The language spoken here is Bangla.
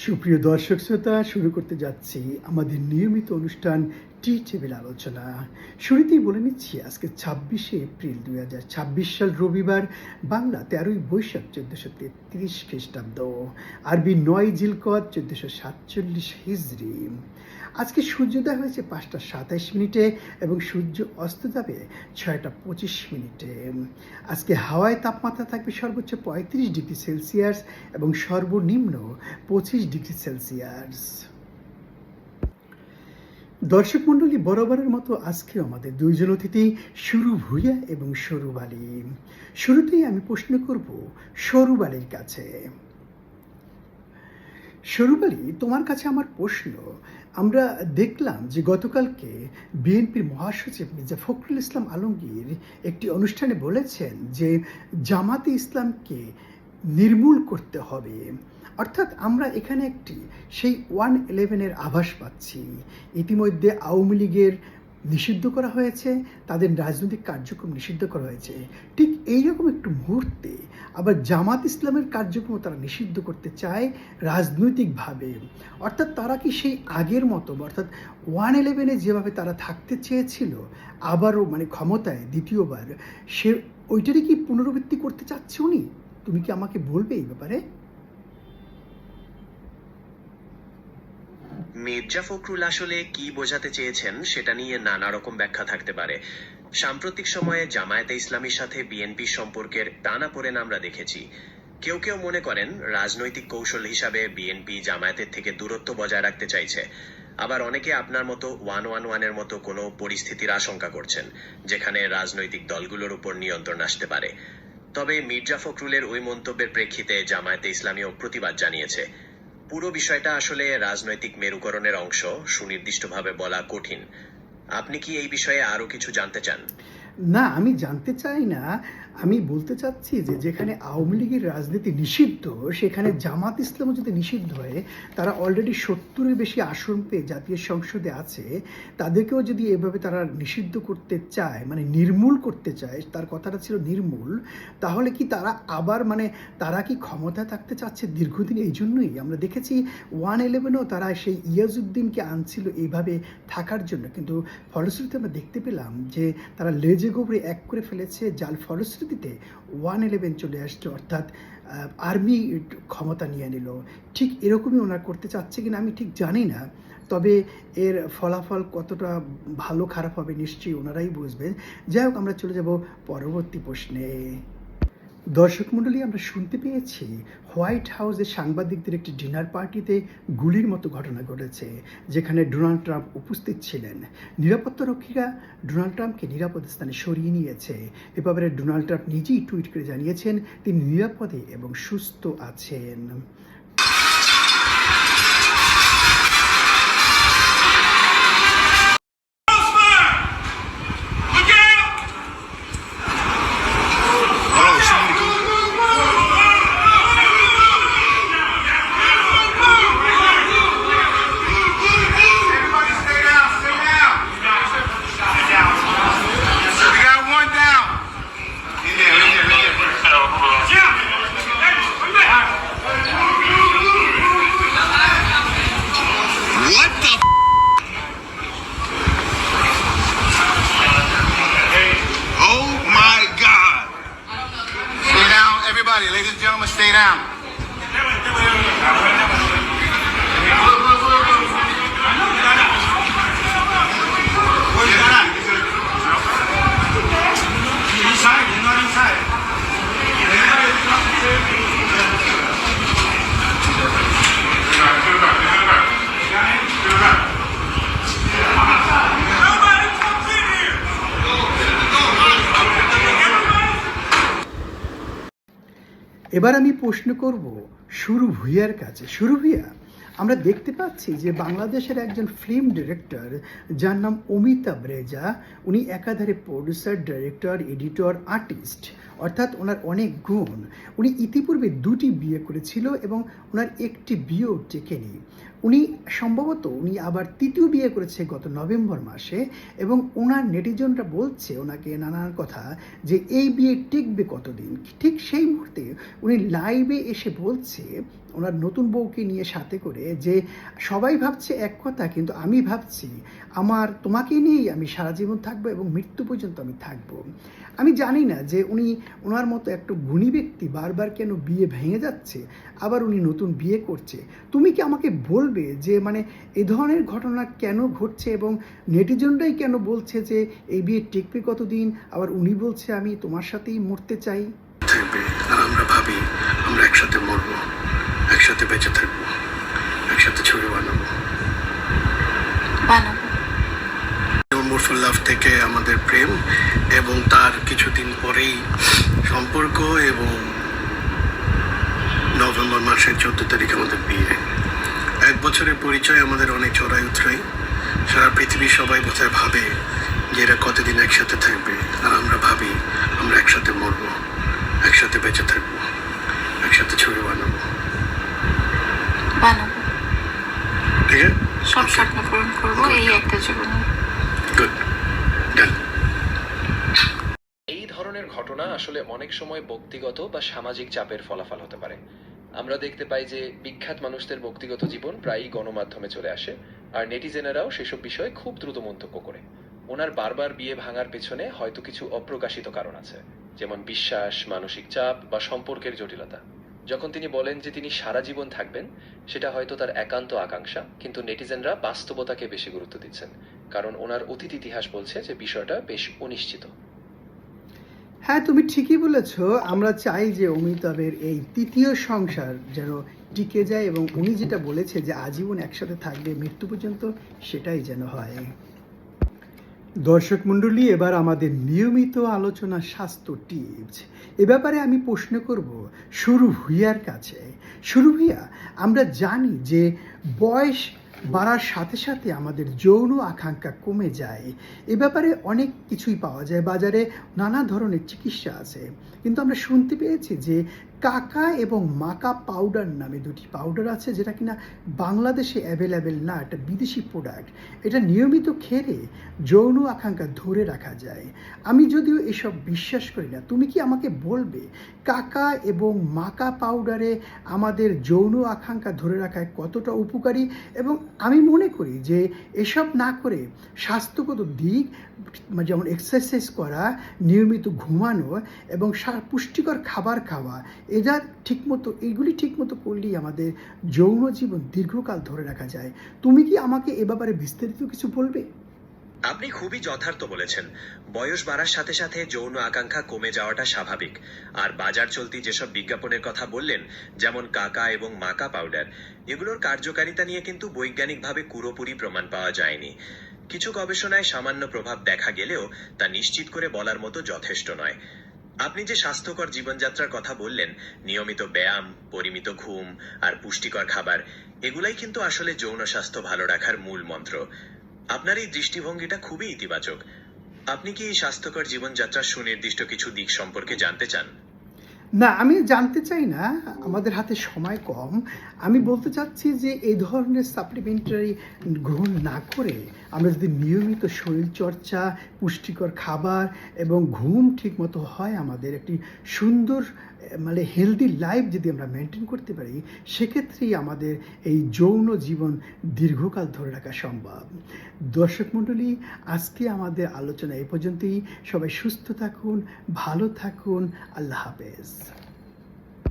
সুপ্রিয় দর্শক শ্রোতা, শুরু করতে যাচ্ছি আমাদের নিয়মিত অনুষ্ঠান টি টেবিল আলোচনা। শুরুতেই বলে নিচ্ছি আজকে 26শে এপ্রিল 2026 সাল রবিবার, বাংলা 13ই বৈশাখ 1433 খ্রিস্টাব্দ, আরবি 9 জিলকদ 1447 হিজরি। আজকে সূর্যোদয় হয়েছে 5টা 27 মিনিটে এবং সূর্য অস্ত যাবে 6টা 25 মিনিটে। আজকে হাওয়ায় তাপমাত্রা থাকবে সর্বোচ্চ 35 ডিগ্রি সেলসিয়াস এবং সর্বনিম্ন 25 ডিগ্রি সেলসিয়াস। দর্শক মণ্ডলী, বরাবরের মতো আজকে আমাদের দুইজন অতিথি সরু ভূঁইয়া এবং সরু বালি। শুরুতেই আমি প্রশ্ন করব সরু বালির কাছে। সরু বালি, তোমার কাছে আমার প্রশ্ন, আমরা দেখলাম যে গতকালকে বিএনপির মহাসচিব মির্জা ফখরুল ইসলাম আলমগীর একটি অনুষ্ঠানে বলেছেন যে জামাতে ইসলামকে নির্মূল করতে হবে। অর্থাৎ আমরা এখানে একটি সেই 111-এর আভাস পাচ্ছি। ইতিমধ্যে আওয়ামী লীগের নিষিদ্ধ করা হয়েছে, তাদের রাজনৈতিক কার্যক্রম নিষিদ্ধ করা হয়েছে। ঠিক এইরকম একটু মুহূর্তে আবার জামাত ইসলামের কার্যক্রম তারা নিষিদ্ধ করতে চায় রাজনৈতিকভাবে। অর্থাৎ তারা কি সেই আগের মতো, অর্থাৎ 111-এ যেভাবে তারা থাকতে চেয়েছিল আবারও ক্ষমতায় দ্বিতীয়বার, সে ওইটারই কি পুনরাবৃত্তি করতে চাচ্ছে উনি? তুমি কি আমাকে বলবে এই ব্যাপারে? মির্জা ফখরুল আসলে কি বোঝাতে চেয়েছেন সেটা নিয়ে নানা রকম ব্যাখ্যা থাকতে পারে। সাম্প্রতিক সময়ে জামায়াতে ইসলামীর সাথে বিএনপির সম্পর্কের টানাপোড়েন আমরা দেখেছি। কেউ কেউ মনে করেন রাজনৈতিক কৌশল হিসাবে বিএনপি জামায়াতের থেকে দূরত্ব বজায় রাখতে চাইছে। আবার অনেকে আপনার মতো 111-এর মতো কোনো পরিস্থিতির আশঙ্কা করছেন যেখানে রাজনৈতিক দলগুলোর উপর নিয়ন্ত্রণ আসতে পারে। তবে মির্জা ফখরুলের ওই মন্তব্যের প্রেক্ষিতে জামায়াতে ইসলামীও প্রতিবাদ জানিয়েছে। পুরো বিষয়টা আসলে রাজনৈতিক মেরুকরণের অংশ, সুনির্দিষ্টভাবে বলা কঠিন। আপনি কি এই বিষয়ে আরো কিছু জানতে চান? না, আমি জানতে চাই না। আমি বলতে চাচ্ছি যে যেখানে আওয়ামী লীগের রাজনীতি নিষিদ্ধ, সেখানে জামাত ইসলামও যদি নিষিদ্ধ হয়, তারা অলরেডি 70-এর বেশি আসন পেয়ে জাতীয় সংসদে আছে, তাদেরকেও যদি এভাবে তারা নিষিদ্ধ করতে চায়, নির্মূল করতে চায়, তার কথাটা ছিল নির্মূল, তাহলে কি তারা আবার তারা কি ক্ষমতায় থাকতে চাচ্ছে দীর্ঘদিন? এই জন্যই আমরা দেখেছি 111-ও তারা সেই ইয়াজউদ্দিনকে আনছিল এইভাবে থাকার জন্য, কিন্তু ফলশ্রুতিতে আমরা দেখতে পেলাম যে তারা লেজে গোবরে এক করে ফেলেছে, যার ফলশ্রুতিতে 111 চলে আসছে, অর্থাৎ আর্মি ক্ষমতা নিয়ে নিল। ঠিক এরকমই ওনারা করতে চাচ্ছে কিনা আমি ঠিক জানি না, তবে এর ফলাফল কতটা ভালো খারাপ হবে নিশ্চয়ই ওনারাই বুঝবেন। যাই হোক, আমরা চলে যাব পরবর্তী প্রশ্নে। দর্শক মণ্ডলী, আমরা শুনতে পেয়েছি হোয়াইট হাউসে সাংবাদিকদের একটি ডিনার পার্টিতে গুলির মতো ঘটনা ঘটেছে, যেখানে ডোনাল্ড ট্রাম্প উপস্থিত ছিলেন। নিরাপত্তারক্ষীরা ডোনাল্ড ট্রাম্পকে নিরাপদ স্থানে সরিয়ে নিয়েছে। এ ব্যাপারে ডোনাল্ড ট্রাম্প নিজেই টুইট করে জানিয়েছেন তিনি নিরাপদে এবং সুস্থ আছেন। Ladies and gentlemen, stay down. Inside, you're not inside. এবার আমি প্রশ্ন করব সরু ভূঁইয়ার কাছে। সরু ভূঁইয়া, আমরা দেখতে পাচ্ছি যে বাংলাদেশের একজন ফিল্ম ডিরেক্টর যার নাম অমিতাভ রেজা, উনি একাধারে প্রডিউসার, ডাইরেক্টর, এডিটর, আর্টিস্ট, অর্থাৎ ওনার অনেক গুণ। উনি ইতিপূর্বে 2টি বিয়ে করেছিল এবং ওনার একটি বিয়েও টেকেনি। উনি সম্ভবত আবার 3য় বিয়ে করেছে গত নভেম্বর মাসে, এবং ওনার নেটিজনরা বলছে ওনাকে নানান কথা যে এই বিয়ে টিকবে কতদিন। ঠিক সেই মুহূর্তে উনি লাইভে এসে বলছে ওনার নতুন বউকে নিয়ে সাথে করে যে সবাই ভাবছে এক কথা, কিন্তু আমি ভাবছি আমার তোমাকে নিয়েই আমি সারা জীবন থাকবো এবং মৃত্যু পর্যন্ত আমি থাকবো। আমি জানি না যে উনি ওনার মতো একটা গুণী ব্যক্তি বারবার কেন বিয়ে ভেঙে যাচ্ছে, আবার উনি নতুন বিয়ে করছে। তুমি কি আমাকে বলবে যে মানে এ ধরনের ঘটনা কেন ঘটছে এবং নেটিজনরাই কেন বলছে যে এই বিয়ে টিকবে কতদিন, আবার উনি বলছে আমি তোমার সাথেই মরতে চাই। থাকবে আর আমরা ভাবি আমরা একসাথে মরবো, একসাথে বেঁচে থাকবো, একসাথে ছবি বানাবো। মোর ফর লাভ থেকে আমাদের প্রেম এবং তার কিছুদিন পরেই সম্পর্ক এবং নভেম্বর মাসের 14 তারিখ আমাদের বিয়ে। 1 বছরের পরিচয় আমাদের অনেক চড়াই উতরাই। সারা পৃথিবীর সবাই বোধহয় ভাবে যে এরা কতদিন একসাথে থাকবে, আর আমরা ভাবি আমরা একসাথে মরবো, একসাথে বেঁচে থাকবো, একসাথে ছবি বানাবো। ঠিক আছে, সব স্বপ্ন পূরণ করবো এই একটা জীবনে। গুড, ডান। এই ধরনের ঘটনা আসলে অনেক সময় ব্যক্তিগত বা সামাজিক চাপের ফলাফল হতে পারে। আমরা দেখতে পাই যে বিখ্যাত মানুষদের ব্যক্তিগত জীবন প্রায়ই গণমাধ্যমে চলে আসে, আর নেটিজেনেরাও সেসব বিষয়ে খুব দ্রুত মন্তব্য করে। ওনার বারবার বিয়ে ভাঙার পেছনে হয়তো কিছু অপ্রকাশিত কারণ আছে, যেমন বিশ্বাস, মানসিক চাপ বা সম্পর্কের জটিলতা। যখন তিনি বলেন যে তিনি সারা জীবন থাকবেন, সেটা হয়তো তার একান্ত আকাঙ্ক্ষা, কিন্তু নেটিজেনরা বাস্তবতাকে বেশি গুরুত্ব দিচ্ছেন, কারণ ওনার অতীত ইতিহাস বলছে যে বিষয়টা বেশ অনিশ্চিত। হ্যাঁ, তুমি ঠিকই বলেছ। আমরা চাই যে অমিতাভের এই তৃতীয় সংসার যেন টিকে যায় এবং উনি যেটা বলেছে যে আজীবন একসাথে থাকবে মৃত্যু পর্যন্ত, সেটাই যেন হয়। দর্শক মণ্ডলী, এবার আমাদের নিয়মিত আলোচনা স্বাস্থ্য টিপস। এ ব্যাপারে আমি প্রশ্ন করব সুরু ভূঁইয়ার কাছে। সুরু ভূঁইয়া, আমরা জানি যে বয়স বাড়ার সাথে সাথে আমাদের যৌন আকাঙ্ক্ষা কমে যায়। এ ব্যাপারে অনেক কিছুই পাওয়া যায়, বাজারে নানা ধরনের চিকিৎসা আছে, কিন্তু আমরা শুনতে পেয়েছি যে কাকা এবং মাকা পাউডার নামে দুটি পাউডার আছে, যেটা কিনা বাংলাদেশে অ্যাভেলেবেল না, একটা বিদেশি প্রোডাক্ট। এটা নিয়মিত খেলে যৌন আকাঙ্ক্ষা ধরে রাখা যায়। আমি যদিও এসব বিশ্বাস করি না, তুমি কি আমাকে বলবে কাকা এবং মাকা পাউডারে আমাদের যৌন আকাঙ্ক্ষা ধরে রাখায় কতটা উপকারী? এবং আমি মনে করি যে এসব না করে স্বাস্থ্যগত দিক, যেমন এক্সারসাইজ করা, নিয়মিত ঘুমানো এবং পুষ্টিকর খাবার খাওয়া, এগুলি ঠিকমতো করলেই আমাদের যৌন জীবন দীর্ঘকাল ধরে রাখা যায়। তুমি কি আমাকে এ ব্যাপারে বিস্তারিত কিছু বলবে? আপনি খুবই যথার্থ বলেছেন। বয়স বাড়ার সাথে সাথে যৌন আকাঙ্ক্ষা কমে যাওয়াটা স্বাভাবিক। আর বাজার চলতি যেসব বিজ্ঞাপনের কথা বললেন, যেমন কাকা এবং মাকা পাউডার, এগুলোর কার্যকারিতা নিয়ে কিন্তু বৈজ্ঞানিকভাবে পুরোপুরি প্রমাণ পাওয়া যায়নি। কিছু গবেষণায় সামান্য প্রভাব দেখা গেলেও তা নিশ্চিত করে বলার মতো যথেষ্ট নয়। আপনি যে স্বাস্থ্যকর জীবনযাত্রার কথা বললেন, নিয়মিত ব্যায়াম, পরিমিত ঘুম আর পুষ্টিকর খাবার, এগুলাই কিন্তু আসলে যৌন স্বাস্থ্য ভালো রাখার মূল মন্ত্র। আপনার এই দৃষ্টিভঙ্গিটা খুবই ইতিবাচক। আপনি কি এই স্বাস্থ্যকর জীবনযাত্রার সুনির্দিষ্ট কিছু দিক সম্পর্কে জানতে চান? না, আমি জানতে চাই না, আমাদের হাতে সময় কম। আমি বলতে চাচ্ছি যে এই ধরনের সাপ্লিমেন্টারি গ্রহণ না করে আমরা যদি নিয়মিত শরীরচর্চা, পুষ্টিকর খাবার এবং ঘুম ঠিকমতো হয়, আমাদের একটি সুন্দর মানে হেলদি লাইফ যদি আমরা মেনটেন করতে পারি, সেক্ষেত্রেই আমাদের এই যৌন জীবন দীর্ঘকাল ধরে রাখা সম্ভব। দর্শক মণ্ডলী, আজকে আমাদের আলোচনা এই পর্যন্তই। সবাই সুস্থ থাকুন, ভালো থাকুন। আল্লাহ হাফেজ।